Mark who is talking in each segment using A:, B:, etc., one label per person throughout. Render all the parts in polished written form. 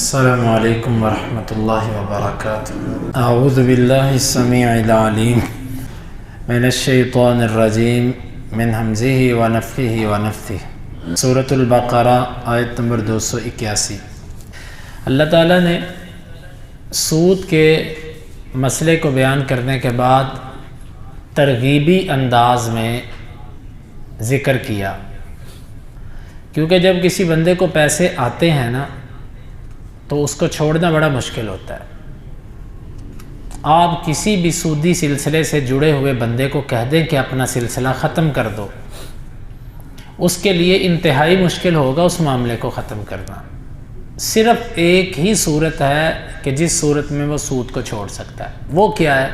A: السلام علیکم ورحمۃ اللہ وبرکاتہ۔ اعوذ باللہ السمیع العلیم من الشیطان الرجیم من ہمزہ ونفخہ ونفثہ۔ سورۃ البقرہ آیت نمبر 281۔ اللہ تعالیٰ نے سود کے مسئلے کو بیان کرنے کے بعد ترغیبی انداز میں ذکر کیا، کیونکہ جب کسی بندے کو پیسے آتے ہیں نا تو اس کو چھوڑنا بڑا مشکل ہوتا ہے۔ آپ کسی بھی سودی سلسلے سے جڑے ہوئے بندے کو کہہ دیں کہ اپنا سلسلہ ختم کر دو، اس کے لیے انتہائی مشکل ہوگا اس معاملے کو ختم کرنا۔ صرف ایک ہی صورت ہے کہ جس صورت میں وہ سود کو چھوڑ سکتا ہے، وہ کیا ہے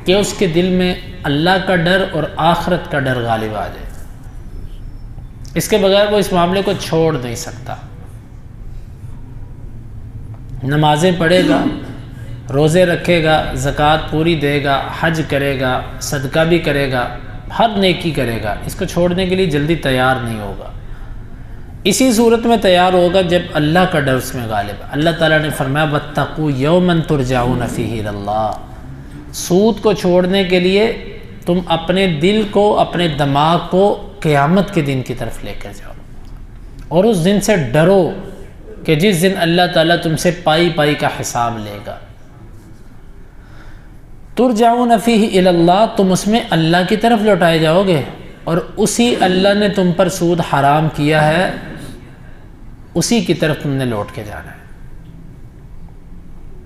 A: کہ اس کے دل میں اللہ کا ڈر اور آخرت کا ڈر غالب آ جائے۔ اس کے بغیر وہ اس معاملے کو چھوڑ نہیں سکتا۔ نمازیں پڑھے گا، روزے رکھے گا، زکوٰۃ پوری دے گا، حج کرے گا، صدقہ بھی کرے گا، ہر نیکی کرے گا، اس کو چھوڑنے کے لیے جلدی تیار نہیں ہوگا۔ اسی صورت میں تیار ہوگا جب اللہ کا ڈر اس میں غالب ہے۔ اللہ تعالیٰ نے فرمایا وَاتَّقُوا يَوْمًا تُرْجَعُونَ فِيهِ إِلَى اللَّهِ۔ سود کو چھوڑنے کے لیے تم اپنے دل کو، اپنے دماغ کو قیامت کے دن کی طرف لے کر جاؤ، اور اس دن سے ڈرو کہ جس دن اللہ تعالیٰ تم سے پائی پائی کا حساب لے گا۔ ترجعون فیہ الی اللہ، تم اس میں اللہ کی طرف لوٹائے جاؤ گے، اور اسی اللہ نے تم پر سود حرام کیا ہے، اسی کی طرف تم نے لوٹ کے جانا ہے۔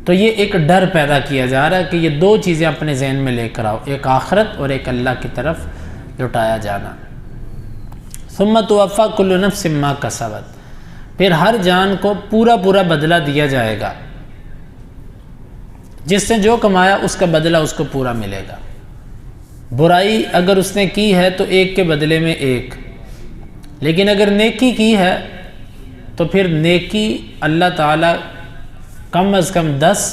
A: تو یہ ایک ڈر پیدا کیا جا رہا ہے کہ یہ دو چیزیں اپنے ذہن میں لے کر آؤ، ایک آخرت اور ایک اللہ کی طرف لوٹایا جانا۔ ثم توفی کل نفس ما کسبت، پھر ہر جان کو پورا بدلہ دیا جائے گا، جس نے جو کمایا اس کا بدلہ اس کو پورا ملے گا۔ برائی اگر اس نے کی ہے تو ایک کے بدلے میں ایک، لیکن اگر نیکی کی ہے تو پھر نیکی اللہ تعالیٰ کم از کم 10،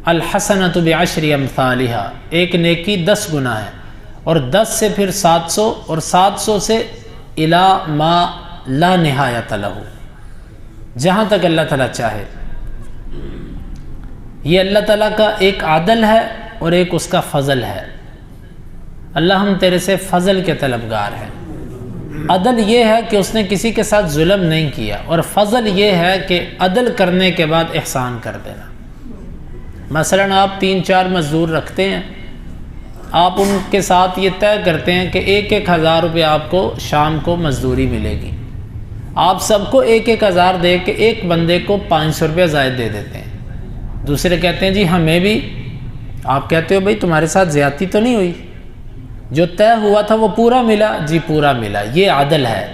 A: الحسنۃ بعشر امثالہا، ایک نیکی 10 گنا ہے، اور 10 سے پھر 700، اور 700 سے الی ما لا نہایت لہ، جہاں تک اللہ تعالیٰ چاہے۔ یہ اللہ تعالیٰ کا ایک عدل ہے اور ایک اس کا فضل ہے۔ اللہ ہم تیرے سے فضل کے طلبگار ہیں۔ عدل یہ ہے کہ اس نے کسی کے ساتھ ظلم نہیں کیا، اور فضل یہ ہے کہ عدل کرنے کے بعد احسان کر دینا۔ مثلاً آپ 3-4 مزدور رکھتے ہیں، آپ ان کے ساتھ یہ طے کرتے ہیں کہ 1,000 روپے آپ کو شام کو مزدوری ملے گی، آپ سب کو 1,000 دے کے ایک بندے کو 500 روپے زائد دے دیتے ہیں۔ دوسرے کہتے ہیں جی ہمیں بھی، آپ کہتے ہو بھائی تمہارے ساتھ زیادتی تو نہیں ہوئی، جو طے ہوا تھا وہ پورا ملا؟ جی پورا ملا۔ یہ عدل ہے۔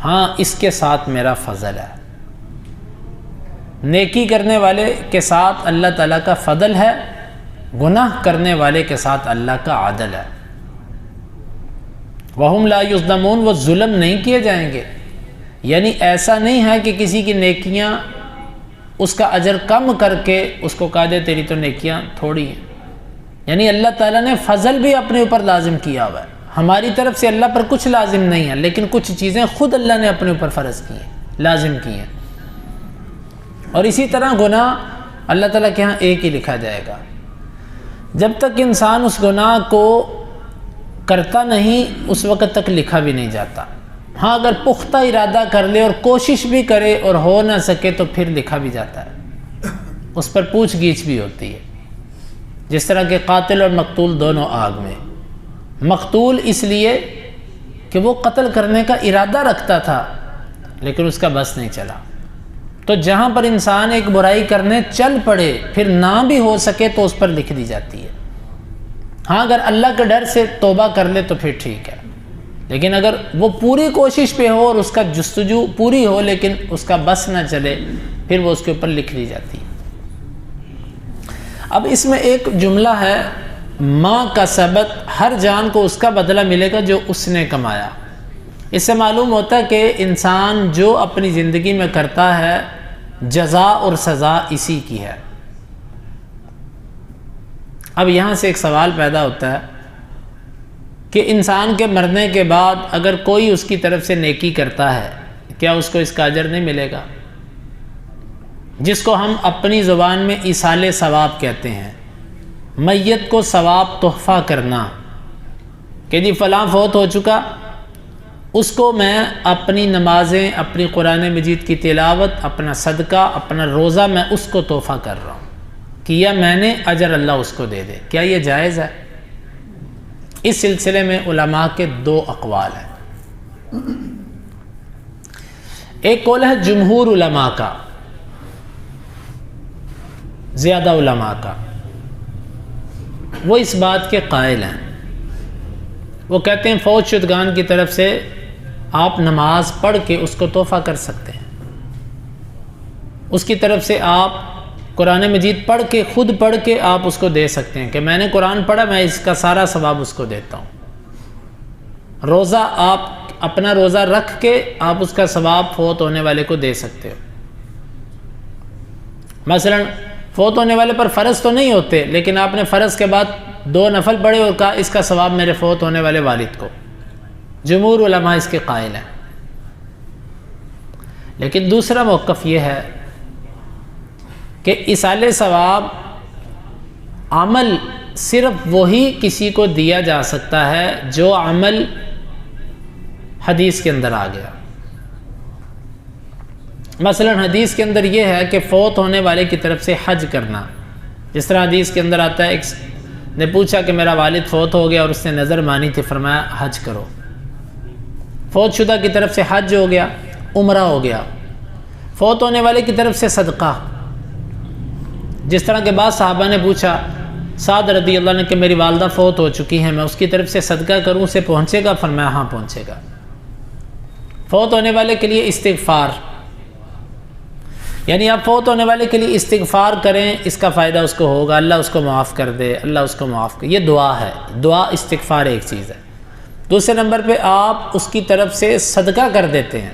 A: ہاں اس کے ساتھ میرا فضل ہے۔ نیکی کرنے والے کے ساتھ اللہ تعالیٰ کا فضل ہے، گناہ کرنے والے کے ساتھ اللہ کا عدل ہے۔ وَهُمْ لَا يُظْلَمُونَ، وہ ظلم نہیں کیے جائیں گے۔ یعنی ایسا نہیں ہے کہ کسی کی نیکیاں اس کا اجر کم کر کے اس کو کہا دے تیری تو نیکیاں تھوڑی ہیں۔ یعنی اللہ تعالیٰ نے فضل بھی اپنے اوپر لازم کیا ہوا ہے۔ ہماری طرف سے اللہ پر کچھ لازم نہیں ہے، لیکن کچھ چیزیں خود اللہ نے اپنے اوپر فرض کی ہیں، لازم کی ہیں۔ اور اسی طرح گناہ اللہ تعالیٰ کے ہاں ایک ہی لکھا جائے گا۔ جب تک انسان اس گناہ کو کرتا نہیں اس وقت تک لکھا بھی نہیں جاتا۔ ہاں اگر پختہ ارادہ کر لے اور کوشش بھی کرے اور ہو نہ سکے تو پھر لکھا بھی جاتا ہے، اس پر پوچھ گچھ بھی ہوتی ہے۔ جس طرح کہ قاتل اور مقتول دونوں آگ میں۔ مقتول اس لیے کہ وہ قتل کرنے کا ارادہ رکھتا تھا لیکن اس کا بس نہیں چلا، تو جہاں پر انسان ایک برائی کرنے چل پڑے پھر نہ بھی ہو سکے تو اس پر لکھ دی جاتی ہے۔ ہاں اگر اللہ کے ڈر سے توبہ کر لے تو پھر ٹھیک ہے، لیکن اگر وہ پوری کوشش پہ ہو اور اس کا جستجو پوری ہو لیکن اس کا بس نہ چلے پھر وہ اس کے اوپر لکھ دی جاتی ہے۔ اب اس میں ایک جملہ ہے ما کسبت، ہر جان کو اس کا بدلہ ملے گا جو اس نے کمایا۔ اس سے معلوم ہوتا ہے کہ انسان جو اپنی زندگی میں کرتا ہے جزا اور سزا اسی کی ہے۔ اب یہاں سے ایک سوال پیدا ہوتا ہے کہ انسان کے مرنے کے بعد اگر کوئی اس کی طرف سے نیکی کرتا ہے کیا اس کو اس کا اجر نہیں ملے گا؟ جس کو ہم اپنی زبان میں ایصال ثواب کہتے ہیں، میت کو ثواب تحفہ کرنا کہ جی فلاں فوت ہو چکا، اس کو میں اپنی نمازیں، اپنی قرآن مجید کی تلاوت، اپنا صدقہ، اپنا روزہ میں اس کو تحفہ کر رہا ہوں، کیا میں نے، اجر اللہ اس کو دے دے۔ کیا یہ جائز ہے؟ اس سلسلے میں علماء کے دو اقوال ہیں۔ ایک قول ہے جمہور علماء کا، زیادہ علماء کا، وہ اس بات کے قائل ہیں، وہ کہتے ہیں فوت شدگان کی طرف سے آپ نماز پڑھ کے اس کو تحفہ کر سکتے ہیں، اس کی طرف سے آپ قرآن مجید پڑھ کے، خود پڑھ کے آپ اس کو دے سکتے ہیں کہ میں نے قرآن پڑھا، میں اس کا سارا ثواب اس کو دیتا ہوں۔ روزہ آپ اپنا روزہ رکھ کے آپ اس کا ثواب فوت ہونے والے کو دے سکتے ہو۔ مثلا فوت ہونے والے پر فرض تو نہیں ہوتے، لیکن آپ نے فرض کے بعد 2 نفل پڑھے اور کہا اس کا ثواب میرے فوت ہونے والے والد کو۔ جمہور علماء اس کے قائل ہیں۔ لیکن دوسرا موقف یہ ہے کہ ایصال ثواب عمل صرف وہی کسی کو دیا جا سکتا ہے جو عمل حدیث کے اندر آ گیا۔ مثلا حدیث کے اندر یہ ہے کہ فوت ہونے والے کی طرف سے حج کرنا، جس طرح حدیث کے اندر آتا ہے، ایک نے پوچھا کہ میرا والد فوت ہو گیا اور اس نے نظر مانی تھی، فرمایا حج کرو۔ فوت شدہ کی طرف سے حج ہو گیا، عمرہ ہو گیا۔ فوت ہونے والے کی طرف سے صدقہ، جس طرح کے بعد صحابہ نے پوچھا سعد رضی اللہ عنہ کہ میری والدہ فوت ہو چکی ہیں، میں اس کی طرف سے صدقہ کروں، اسے پہنچے گا؟ فرمایا ہاں پہنچے گا۔ فوت ہونے والے کے لیے استغفار، یعنی آپ فوت ہونے والے کے لیے استغفار کریں، اس کا فائدہ اس کو ہوگا، اللہ اس کو معاف کر دے، اللہ اس کو معاف کر، یہ دعا ہے، دعا استغفار ایک چیز ہے۔ دوسرے نمبر پہ آپ اس کی طرف سے صدقہ کر دیتے ہیں،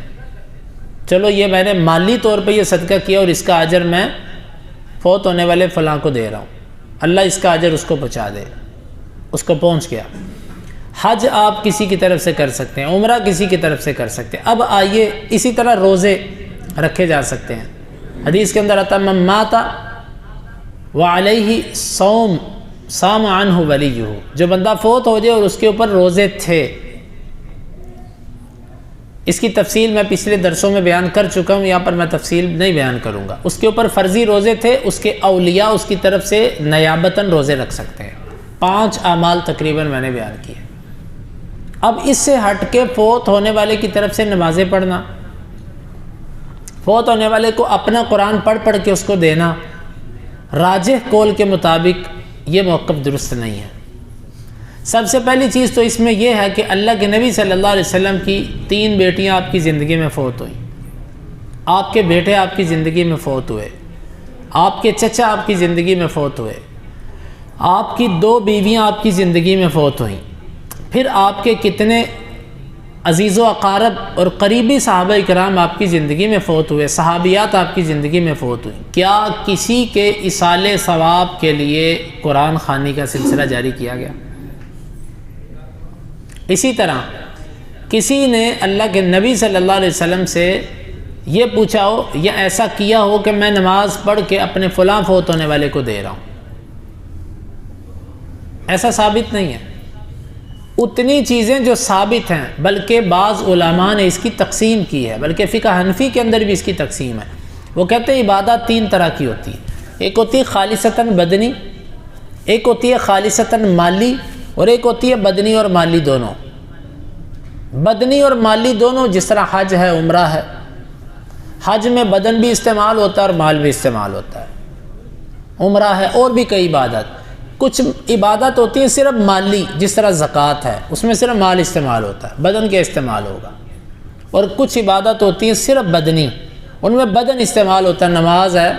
A: چلو یہ میں نے مالی طور پہ یہ صدقہ کیا اور اس کا اجر میں فوت ہونے والے فلاں کو دے رہا ہوں، اللہ اس کا اجر اس کو پہنچا دے، اس کو پہنچ گیا۔ حج آپ کسی کی طرف سے کر سکتے ہیں، عمرہ کسی کی طرف سے کر سکتے ہیں۔ اب آئیے اسی طرح روزے رکھے جا سکتے ہیں۔ حدیث کے اندر آتا من مات وعلیہ صوم صام عنہ ولیہ، جو بندہ فوت ہو جائے اور اس کے اوپر روزے تھے، اس کی تفصیل میں پچھلے درسوں میں بیان کر چکا ہوں، یہاں پر میں تفصیل نہیں بیان کروں گا۔ اس کے اوپر فرضی روزے تھے، اس کے اولیاء اس کی طرف سے نیابتاً روزے رکھ سکتے ہیں۔ 5 اعمال تقریباً میں نے بیان کیے۔ اب اس سے ہٹ کے فوت ہونے والے کی طرف سے نمازیں پڑھنا، فوت ہونے والے کو اپنا قرآن پڑھ کے اس کو دینا، راجح قول کے مطابق یہ موقف درست نہیں ہے۔ سب سے پہلی چیز تو اس میں یہ ہے کہ اللہ کے نبی صلی اللہ علیہ وسلم کی 3 بیٹیاں آپ کی زندگی میں فوت ہوئیں، آپ کے بیٹے آپ کی زندگی میں فوت ہوئے، آپ کے چچا آپ کی زندگی میں فوت ہوئے، آپ کی 2 بیویاں آپ کی زندگی میں فوت ہوئیں، پھر آپ کے کتنے عزیز و اقارب اور قریبی صحابہ اکرام آپ کی زندگی میں فوت ہوئے، صحابیات آپ کی زندگی میں فوت ہوئیں۔ کیا کسی کے ایصال ثواب کے لیے قرآن خوانی کا سلسلہ جاری کیا گیا؟ اسی طرح کسی نے اللہ کے نبی صلی اللہ علیہ وسلم سے یہ پوچھا ہو یا ایسا کیا ہو کہ میں نماز پڑھ کے اپنے فلاں فوت ہونے والے کو دے رہا ہوں، ایسا ثابت نہیں ہے۔ اتنی چیزیں جو ثابت ہیں، بلکہ بعض علماء نے اس کی تقسیم کی ہے، بلکہ فقہ حنفی کے اندر بھی اس کی تقسیم ہے۔ وہ کہتے ہیں عبادت 3 طرح کی ہوتی ہے، ایک ہوتی ہے خالصتاً بدنی، ایک ہوتی ہے خالصتاً مالی، اور ایک ہوتی ہے بدنی اور مالی دونوں۔ بدنی اور مالی دونوں، جس طرح حج ہے، عمرہ ہے، حج میں بدن بھی استعمال ہوتا ہے اور مال بھی استعمال ہوتا ہے، عمرہ ہے، اور بھی کئی عبادت۔ کچھ عبادت ہوتی ہیں صرف مالی، جس طرح زکوٰۃ ہے، اس میں صرف مال استعمال ہوتا ہے، بدن کے استعمال ہوگا۔ اور کچھ عبادت ہوتی ہیں صرف بدنی، ان میں بدن استعمال ہوتا ہے، نماز ہے،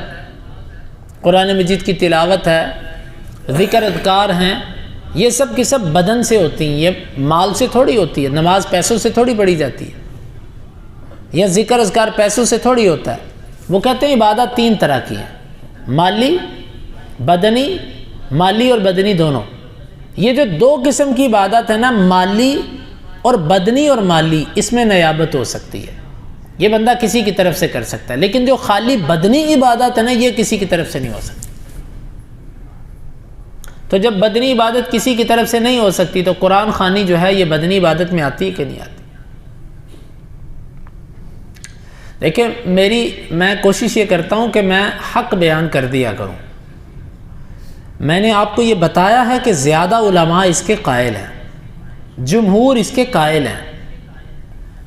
A: قرآن مجید کی تلاوت ہے، ذکر اذکار ہیں، یہ سب کی سب بدن سے ہوتی ہیں، یہ مال سے تھوڑی ہوتی ہے، نماز پیسوں سے تھوڑی پڑھی جاتی ہے، یا ذکر اذکار پیسوں سے تھوڑی ہوتا ہے۔ وہ کہتے ہیں عبادت 3 طرح کی ہیں، مالی، بدنی، مالی اور بدنی دونوں۔ یہ جو 2 قسم کی عبادت ہے نا، مالی اور بدنی اور مالی، اس میں نیابت ہو سکتی ہے۔ یہ بندہ کسی کی طرف سے کر سکتا ہے، لیکن جو خالی بدنی عبادت ہے نا، یہ کسی کی طرف سے نہیں ہو سکتی۔ تو جب بدنی عبادت کسی کی طرف سے نہیں ہو سکتی تو قرآن خوانی جو ہے یہ بدنی عبادت میں آتی ہے کہ نہیں آتی؟ دیکھیں میں کوشش یہ کرتا ہوں کہ میں حق بیان کر دیا کروں۔ میں نے آپ کو یہ بتایا ہے کہ زیادہ علماء اس کے قائل ہیں، جمہور اس کے قائل ہیں،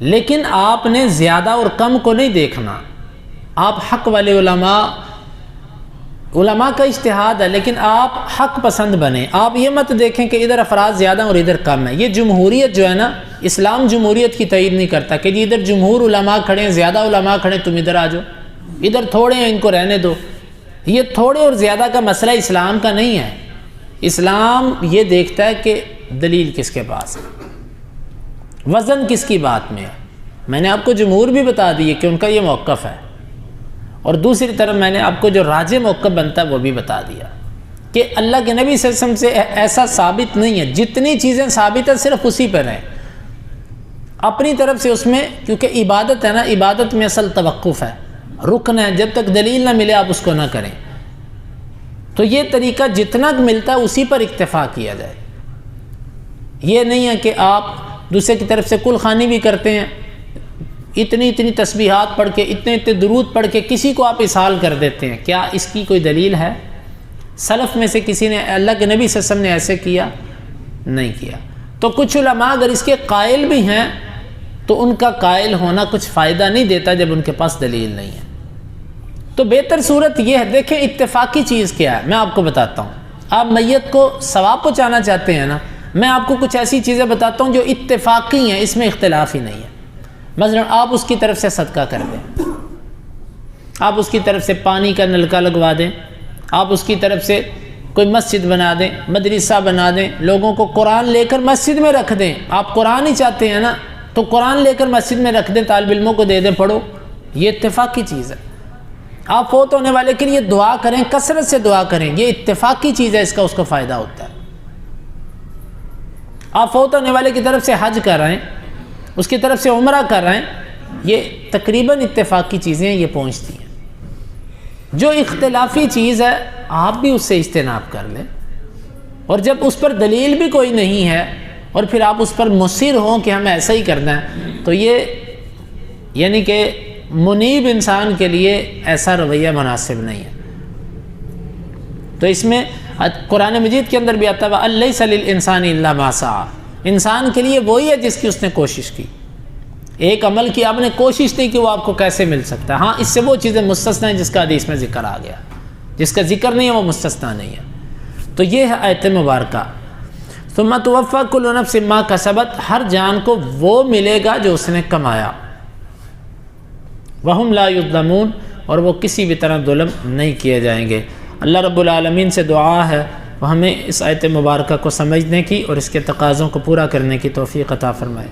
A: لیکن آپ نے زیادہ اور کم کو نہیں دیکھنا۔ آپ حق والے علماء کا اجتہاد ہے، لیکن آپ حق پسند بنیں۔ آپ یہ مت دیکھیں کہ ادھر افراد زیادہ اور ادھر کم ہیں۔ یہ جمہوریت جو ہے نا، اسلام جمہوریت کی تائید نہیں کرتا کہ جی ادھر جمہور علماء کھڑے ہیں، زیادہ علماء کھڑے ہیں، تم ادھر آ جاؤ، ادھر تھوڑے ہیں ان کو رہنے دو۔ یہ تھوڑے اور زیادہ کا مسئلہ اسلام کا نہیں ہے۔ اسلام یہ دیکھتا ہے کہ دلیل کس کے پاس ہے، وزن کس کی بات میں ہے۔ میں نے آپ کو جمہور بھی بتا دی کہ ان کا یہ موقف ہے، اور دوسری طرف میں نے آپ کو جو راجح موقف بنتا ہے وہ بھی بتا دیا کہ اللہ کے نبی صلی اللہ علیہ وسلم سے ایسا ثابت نہیں ہے۔ جتنی چیزیں ثابت ہیں صرف اسی پر ہیں، اپنی طرف سے اس میں، کیونکہ عبادت ہے نا، عبادت میں اصل توقف ہے، رکن ہے، جب تک دلیل نہ ملے آپ اس کو نہ کریں۔ تو یہ طریقہ جتنا ملتا ہے اسی پر اکتفا کیا جائے۔ یہ نہیں ہے کہ آپ دوسرے کی طرف سے کل خوانی بھی کرتے ہیں، اتنی تسبیحات پڑھ کے، اتنے درود پڑھ کے کسی کو آپ اسہال کر دیتے ہیں۔ کیا اس کی کوئی دلیل ہے؟ سلف میں سے کسی نے، اللہ کے نبی صلی اللہ علیہ وسلم نے ایسے کیا نہیں کیا۔ تو کچھ علماء اگر اس کے قائل بھی ہیں تو ان کا قائل ہونا کچھ فائدہ نہیں دیتا جب ان کے پاس دلیل نہیں ہے۔ تو بہتر صورت یہ ہے، دیکھیں اتفاقی چیز کیا ہے، میں آپ کو بتاتا ہوں۔ آپ میت کو ثواب پہنچانا چاہتے ہیں نا، میں آپ کو کچھ ایسی چیزیں بتاتا ہوں جو اتفاقی ہیں، اس میں اختلاف ہی نہیں ہے۔ مثلا آپ اس کی طرف سے صدقہ کر دیں، آپ اس کی طرف سے پانی کا نلکا لگوا دیں، آپ اس کی طرف سے کوئی مسجد بنا دیں، مدرسہ بنا دیں، لوگوں کو قرآن لے کر مسجد میں رکھ دیں۔ آپ قرآن ہی چاہتے ہیں نا، تو قرآن لے کر مسجد میں رکھ دیں، طالب علموں کو دے دیں، پڑھو۔ یہ اتفاقی چیز ہے۔ آپ فوت ہونے والے کے لیے دعا کریں، کثرت سے دعا کریں، یہ اتفاقی چیز ہے، اس کا اس کو فائدہ ہوتا ہے۔ آپ فوت ہونے والے کی طرف سے حج کر رہے ہیں، اس کی طرف سے عمرہ کر رہے ہیں، یہ تقریباً اتفاقی چیزیں یہ پہنچتی ہیں۔ جو اختلافی چیز ہے آپ بھی اس سے اجتناب کر لیں، اور جب اس پر دلیل بھی کوئی نہیں ہے اور پھر آپ اس پر مصر ہوں کہ ہمیں ایسا ہی کرنا ہے، تو یہ یعنی کہ منیب انسان کے لیے ایسا رویہ مناسب نہیں ہے۔ تو اس میں قرآن مجید کے اندر بھی آتا ہے وَأَلَّيْسَ لِلْإِنسَانِ إِلَّا مَا سَعَىٰ، انسان کے لیے وہی ہے جس کی اس نے کوشش کی۔ ایک عمل کی آپ نے کوشش نہیں کہ وہ آپ کو کیسے مل سکتا ہے۔ ہاں اس سے وہ چیزیں مستثنا ہیں جس کا حدیث میں ذکر آ گیا، جس کا ذکر نہیں ہے وہ مستثنا نہیں ہے۔ تو یہ ہے آیت مبارکہ، ثم توفیٰ کل نفس ما کسبت، ہر جان کو وہ ملے گا جو اس نے کمایا، وہم لا یظلمون، اور وہ کسی بھی طرح ظلم نہیں کیے جائیں گے۔ اللہ رب العالمین سے دعا ہے وہ ہمیں اس آیت مبارکہ کو سمجھنے کی اور اس کے تقاضوں کو پورا کرنے کی توفیق عطا فرمائے۔